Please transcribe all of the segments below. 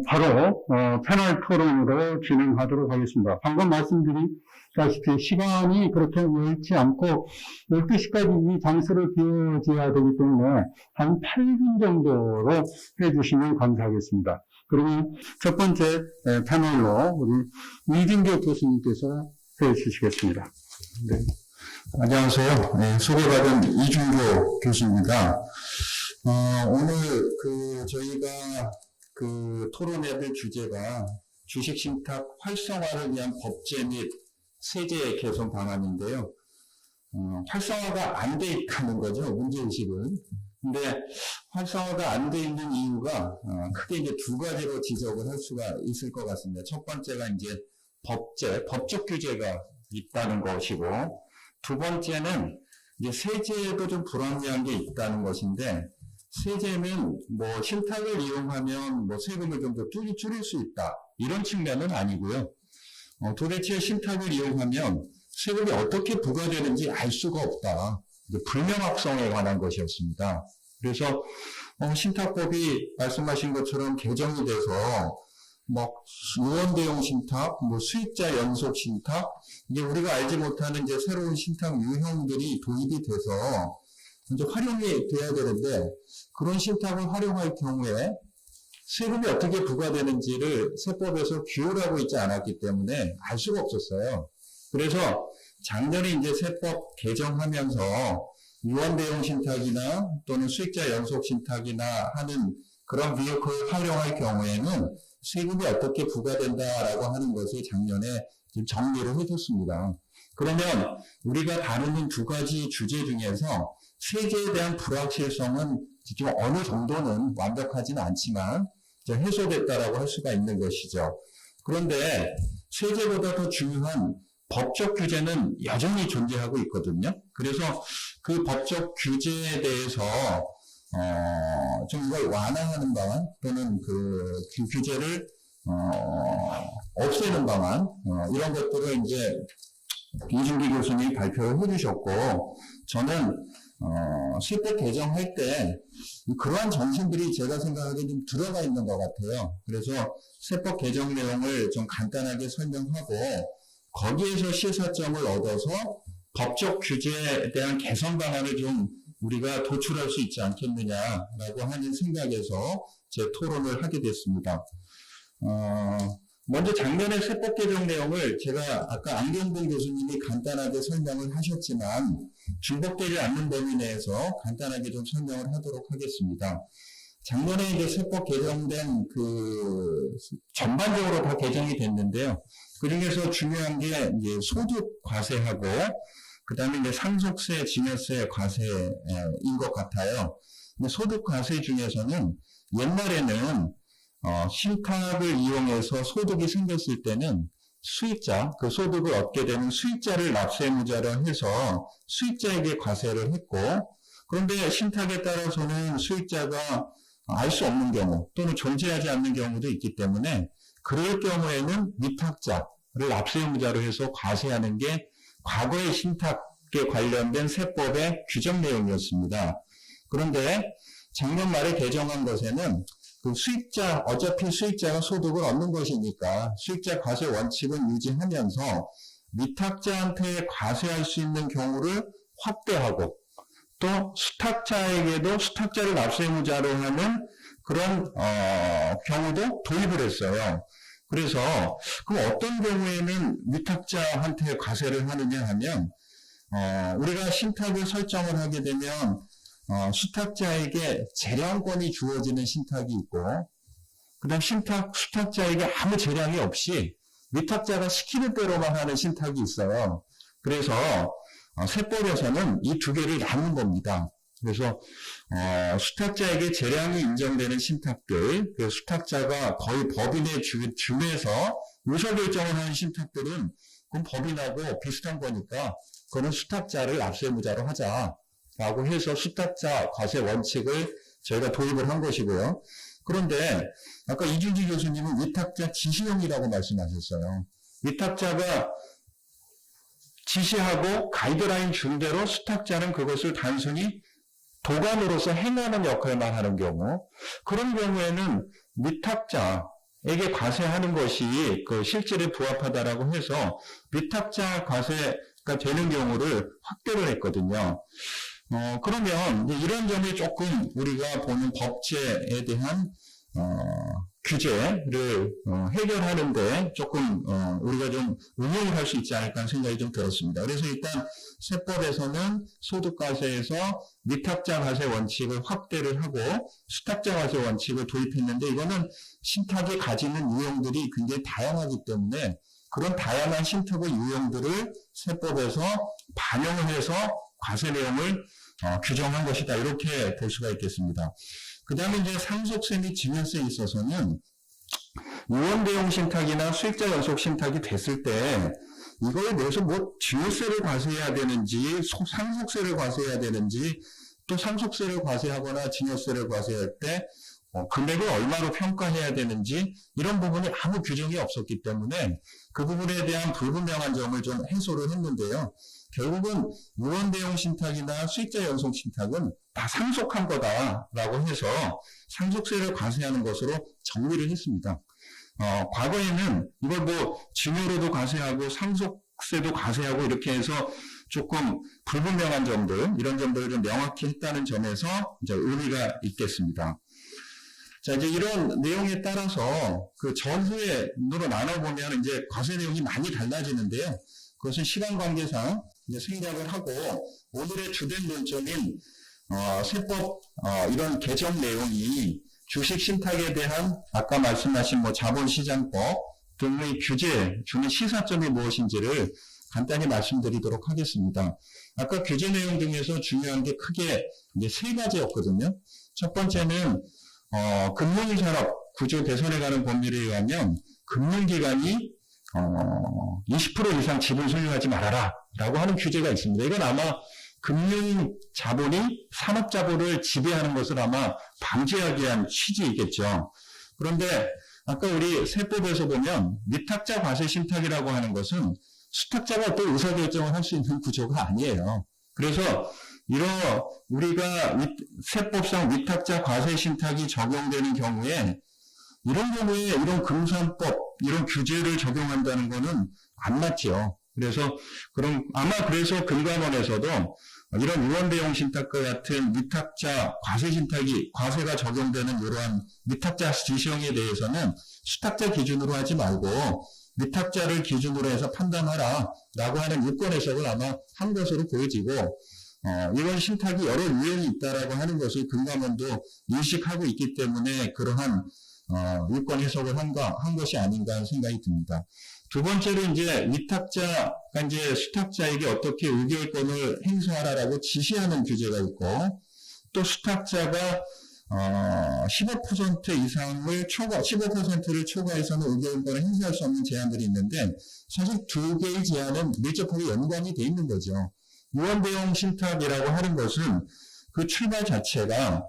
바로 패널 토론으로 진행하도록 하겠습니다. 방금 말씀드렸다시피 시간이 그렇게 여의치 않고 12시까지 이 장소를 비워줘야 되기 때문에 한 8분 정도로 해주시면 감사하겠습니다. 그리고 첫 번째 패널로 우리 이준교 교수님께서 해주시겠습니다. 네. 안녕하세요. 네, 소개받은 이준교 교수입니다. 오늘 저희가 토론해야 될 주제가 주식신탁 활성화를 위한 법제 및 세제 개선 방안인데요. 활성화가 안 돼 있다는 거죠, 문제의식은. 근데 활성화가 안 돼 있는 이유가 크게 이제 두 가지로 지적을 할 수가 있을 것 같습니다. 첫 번째가 이제 법적 규제가 있다는 것이고, 두 번째는 이제 세제에도 좀 불합리한 게 있다는 것인데, 세제는 신탁을 이용하면 세금을 좀 더 줄일 수 있다, 이런 측면은 아니고요. 도대체 신탁을 이용하면 세금이 어떻게 부과되는지 알 수가 없다, 불명확성에 관한 것이었습니다. 그래서 신탁법이 말씀하신 것처럼 개정이 돼서 유언대용 신탁, 수익자 연속 신탁, 이게 우리가 알지 못하는 이제 새로운 신탁 유형들이 도입이 돼서 이제 활용이 돼야 되는데, 그런 신탁을 활용할 경우에 세금이 어떻게 부과되는지를 세법에서 규율하고 있지 않았기 때문에 알 수가 없었어요. 그래서 작년에 이제 세법 개정하면서 유언대용 신탁이나 또는 수익자 연속 신탁이나 하는 그런 비효크를 활용할 경우에는 세금이 어떻게 부과된다라고 하는 것을 작년에 좀 정리를 해줬습니다. 그러면 우리가 다루는 두 가지 주제 중에서 세제에 대한 불확실성은 지금 어느 정도는 완벽하지는 않지만 해소됐다라고 할 수가 있는 것이죠. 그런데 세제보다 더 중요한 법적 규제는 여전히 존재하고 있거든요. 그래서 그 법적 규제에 대해서 좀 이걸 완화하는 방안, 또는 그 규제를 없애는 방안, 이런 것들을 이제 이준기 교수님이 발표를 해주셨고, 저는 세법 개정할 때 그러한 정신들이 제가 생각하기에 좀 들어가 있는 것 같아요. 그래서 세법 개정 내용을 좀 간단하게 설명하고, 거기에서 시사점을 얻어서 법적 규제에 대한 개선 방안을 좀 우리가 도출할 수 있지 않겠느냐라고 하는 생각에서 제 토론을 하게 됐습니다. 먼저 작년에 세법 개정 내용을 제가 아까 안경봉 교수님이 간단하게 설명을 하셨지만 중복되지 않는 범위 내에서 간단하게 좀 설명을 하도록 하겠습니다. 작년에 이제 세법 개정된 전반적으로 다 개정이 됐는데요. 그 중에서 중요한 게 이제 소득 과세하고, 그 다음에 이제 상속세, 증여세 과세인 것 같아요. 근데 소득 과세 중에서는 옛날에는 신탁을 이용해서 소득이 생겼을 때는 수익자, 그 소득을 얻게 되는 수익자를 납세무자로 해서 수익자에게 과세를 했고, 그런데 신탁에 따라서는 수익자가 알 수 없는 경우 또는 존재하지 않는 경우도 있기 때문에 그럴 경우에는 위탁자를 납세무자로 해서 과세하는 게 과거의 신탁에 관련된 세법의 규정 내용이었습니다. 그런데 작년 말에 개정한 것에는 어차피 수익자가 소득을 얻는 것이니까 수익자 과세 원칙은 유지하면서 위탁자한테 과세할 수 있는 경우를 확대하고, 또 수탁자에게도 수탁자를 납세무자로 하는 그런 경우도 도입을 했어요. 그래서 그럼 어떤 경우에는 위탁자한테 과세를 하느냐 하면, 우리가 신탁을 설정을 하게 되면 수탁자에게 재량권이 주어지는 신탁이 있고, 그 다음 수탁자에게 아무 재량이 없이 위탁자가 시키는 대로만 하는 신탁이 있어요. 그래서 세법에서는 이 두 개를 나눈 겁니다. 그래서 수탁자에게 재량이 인정되는 신탁들, 그 수탁자가 거의 법인에 준해서 의사결정을 하는 신탁들은 그건 법인하고 비슷한 거니까 그거는 수탁자를 납세무자로 하자라고 해서 수탁자 과세 원칙을 저희가 도입을 한 것이고요. 그런데 아까 이준기 교수님은 위탁자 지시형이라고 말씀하셨어요. 위탁자가 지시하고 가이드라인 준 대로 수탁자는 그것을 단순히 도관으로서 행하는 역할만 하는 경우, 그런 경우에는 위탁자에게 과세하는 것이 그 실질에 부합하다라고 해서 위탁자 과세가 되는 경우를 확대를 했거든요. 그러면 이런 점이 조금 우리가 보는 법제에 대한 규제를 해결하는데 조금 우리가 좀 응용을 할 수 있지 않을까 하는 생각이 좀 들었습니다. 그래서 일단 세법에서는 소득과세에서 위탁자 과세 원칙을 확대를 하고 수탁자 과세 원칙을 도입했는데 이거는 신탁이 가지는 유형들이 굉장히 다양하기 때문에 그런 다양한 신탁의 유형들을 세법에서 반영을 해서 과세 내용을 규정한 것이다. 이렇게 볼 수가 있겠습니다. 그 다음에 이제 상속세 및 증여세에 있어서는 유언대용 신탁이나 수익자 연속 신탁이 됐을 때 이거에 대해서 뭐 증여세를 과세해야 되는지 상속세를 과세해야 되는지 또 상속세를 과세하거나 증여세를 과세할 때 금액을 얼마로 평가해야 되는지 이런 부분이 아무 규정이 없었기 때문에 그 부분에 대한 불분명한 점을 좀 해소를 했는데요. 결국은 유언대용 신탁이나 수익자 연속 신탁은 다 상속한 거다라고 해서 상속세를 과세하는 것으로 정리를 했습니다. 과거에는 이걸 뭐 증여로도 과세하고 상속세도 과세하고 이렇게 해서 조금 불분명한 점들, 이런 점들을 좀 명확히 했다는 점에서 이제 의미가 있겠습니다. 자, 이제 이런 내용에 따라서 그 전후에로 나눠보면 이제 과세 내용이 많이 달라지는데요. 그것은 시간 관계상 이제 생략을 하고 오늘의 주된 논점인 세법 이런 개정 내용이 주식 신탁에 대한 아까 말씀하신 뭐 자본시장법 등의 규제 주는 시사점이 무엇인지를 간단히 말씀드리도록 하겠습니다. 아까 규제 내용 중에서 중요한 게 크게 이제 세 가지였거든요. 첫 번째는 금융산업 구조 개선에 관한 법률에 의하면 금융기관이 20% 이상 지분 소유하지 말아라 라고 하는 규제가 있습니다. 이건 아마 금융자본이 산업자본을 지배하는 것을 아마 방지하기 위한 취지이겠죠. 그런데 아까 우리 세법에서 보면 위탁자 과세 신탁이라고 하는 것은 수탁자가 또 의사결정을 할 수 있는 구조가 아니에요. 그래서 우리가 세법상 위탁자 과세 신탁이 적용되는 경우에 이런 금산법, 이런 규제를 적용한다는 것은 안 맞죠. 그래서, 그래서 금감원에서도 이런 유언대용 신탁과 같은 위탁자 과세 신탁이, 과세가 적용되는 이러한 위탁자 지시형에 대해서는 수탁자 기준으로 하지 말고 위탁자를 기준으로 해서 판단하라 라고 하는 유권 해석을 아마 한 것으로 보여지고, 이런 신탁이 여러 유형이 있다라고 하는 것을 금감원도 인식하고 있기 때문에 그러한 유권 해석을 한 것이 아닌가 하는 생각이 듭니다. 두 번째로 이제 위탁자가 이제 수탁자에게 어떻게 의결권을 행사하라라고 지시하는 규제가 있고, 또 수탁자가 15% 이상을 15%를 초과해서는 의결권을 행사할 수 없는 제한들이 있는데, 사실 두 개의 제한은 밀접하게 연관이 돼 있는 거죠. 유언대용 신탁이라고 하는 것은 그 출발 자체가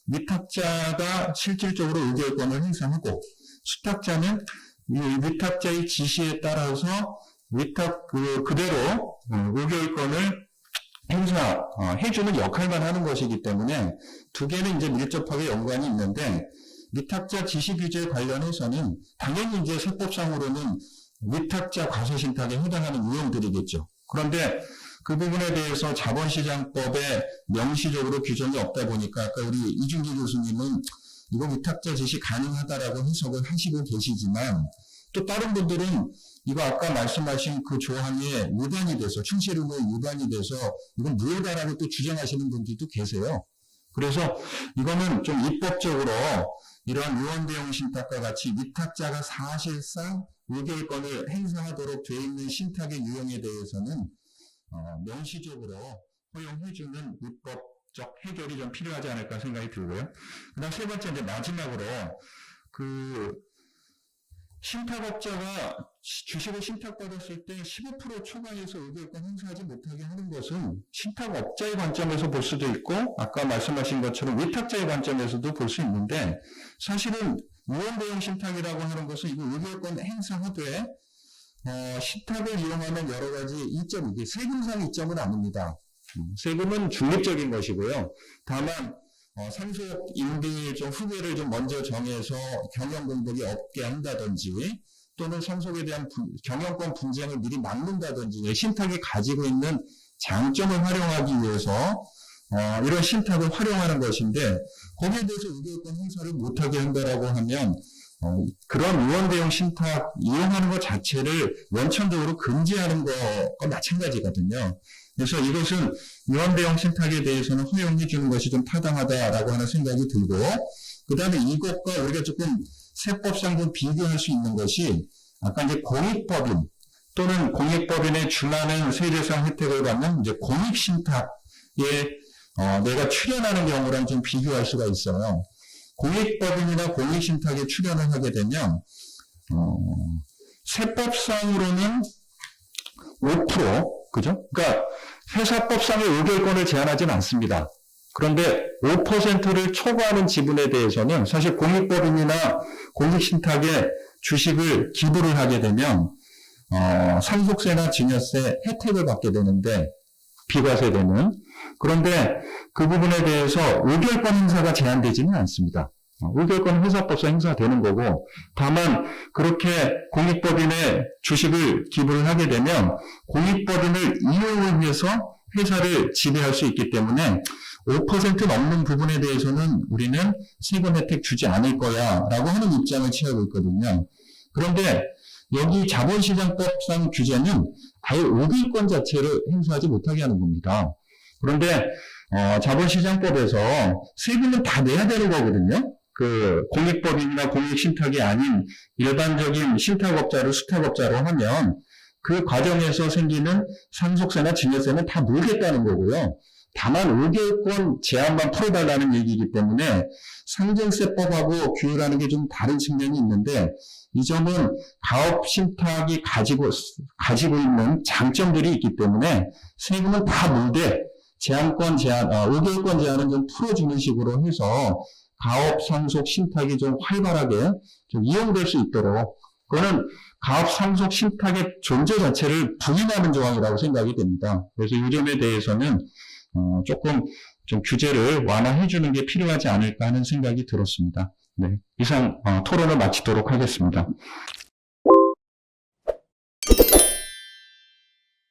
위탁자가 실질적으로 의결권을 행사하고, 수탁자는 이 위탁자의 지시에 따라서 그대로 의결권을 행사해주는 역할만 하는 것이기 때문에 두 개는 이제 밀접하게 연관이 있는데, 위탁자 지시 규제 관련해서는 당연히 이제 세법상으로는 위탁자 과세 신탁에 해당하는 유형들이겠죠. 그런데 그 부분에 대해서 자본시장법에 명시적으로 규정이 없다 보니까 아까 우리 이준기 교수님은 이거 위탁자 지시 가능하다라고 해석을 하시고 계시지만, 또 다른 분들은 이거 아까 말씀하신 그 조항에 위반이 돼서 충실 의무에 위반이 돼서 이건 무효다라고 또 주장하시는 분들도 계세요. 그래서 이거는 좀 입법적으로 이러한 유언대용 신탁과 같이 위탁자가 사실상 의결권을 행사하도록 되어 있는 신탁의 유형에 대해서는 명시적으로 허용해주는 입법적 해결이 좀 필요하지 않을까 생각이 들고요. 그 다음 세 번째, 이제 마지막으로, 신탁업자가 주식을 신탁받았을 때 15% 초과해서 의결권 행사하지 못하게 하는 것은 신탁업자의 관점에서 볼 수도 있고, 아까 말씀하신 것처럼 위탁자의 관점에서도 볼 수 있는데, 사실은 유언대용 신탁이라고 하는 것은 이거 의결권 행사하되, 신탁을 이용하는 여러 가지 이점, 이게 세금상 이점은 아닙니다. 세금은 중립적인 것이고요. 다만 상속인들 좀 후보를 좀 먼저 정해서 경영 공백이 없게 한다든지 또는 상속에 대한 경영권 분쟁을 미리 막는다든지 신탁이 가지고 있는 장점을 활용하기 위해서 이런 신탁을 활용하는 것인데 거기에 대해서 의결권 행사를 못하게 한다라고 하면 그런 의원 대용 신탁 이용하는 것 자체를 원천적으로 금지하는 것과 마찬가지거든요. 그래서 이것은 의원 대용 신탁에 대해서는 허용해 주는 것이 좀 타당하다라고 하는 생각이 들고, 그 다음에 이것과 우리가 조금 세법상 좀 비교할 수 있는 것이 아까 이제 공익법인 또는 공익법인에 준하는 세대상 혜택을 받는 이제 공익신탁에 내가 출연하는 경우랑 좀 비교할 수가 있어요. 공익법인이나 공익신탁에 출연을 하게 되면 세법상으로는 5%, 그죠? 그러니까 회사법상의 의결권을 제한하지는 않습니다. 그런데 5%를 초과하는 지분에 대해서는 사실 공익법인이나 공익신탁에 주식을 기부를 하게 되면 상속세나 증여세 혜택을 받게 되는데 비과세되는. 그런데 그 부분에 대해서 의결권 행사가 제한되지는 않습니다. 의결권 회사법상 행사되는 거고, 다만 그렇게 공익법인에 주식을 기부를 하게 되면 공익법인을 이용을 해서 회사를 지배할 수 있기 때문에 5% 넘는 부분에 대해서는 우리는 세금 혜택 주지 않을 거야 라고 하는 입장을 취하고 있거든요. 그런데 여기 자본시장법상 규제는 아예 의결권 자체를 행사하지 못하게 하는 겁니다. 그런데 자본시장법에서 세금은 다 내야 되는 거거든요. 그 공익법인이나 공익신탁이 아닌 일반적인 신탁업자를 수탁업자로 하면 그 과정에서 생기는 상속세나 증여세는 다 물겠다는 거고요. 다만 의결권 제한만 풀어달라는 얘기이기 때문에 상증세법하고 규율하는 게 좀 다른 측면이 있는데, 이 점은 가업신탁이 가지고 있는 장점들이 있기 때문에 세금은 다 물되 제한권 제한, 의결권 제한은 좀 풀어주는 식으로 해서 가업 상속 신탁이 좀 활발하게 좀 이용될 수 있도록, 그거는 가업 상속 신탁의 존재 자체를 부인하는 조항이라고 생각이 됩니다. 그래서 이 점에 대해서는 조금 좀 규제를 완화해 주는 게 필요하지 않을까 하는 생각이 들었습니다. 네, 이상 토론을 마치도록 하겠습니다.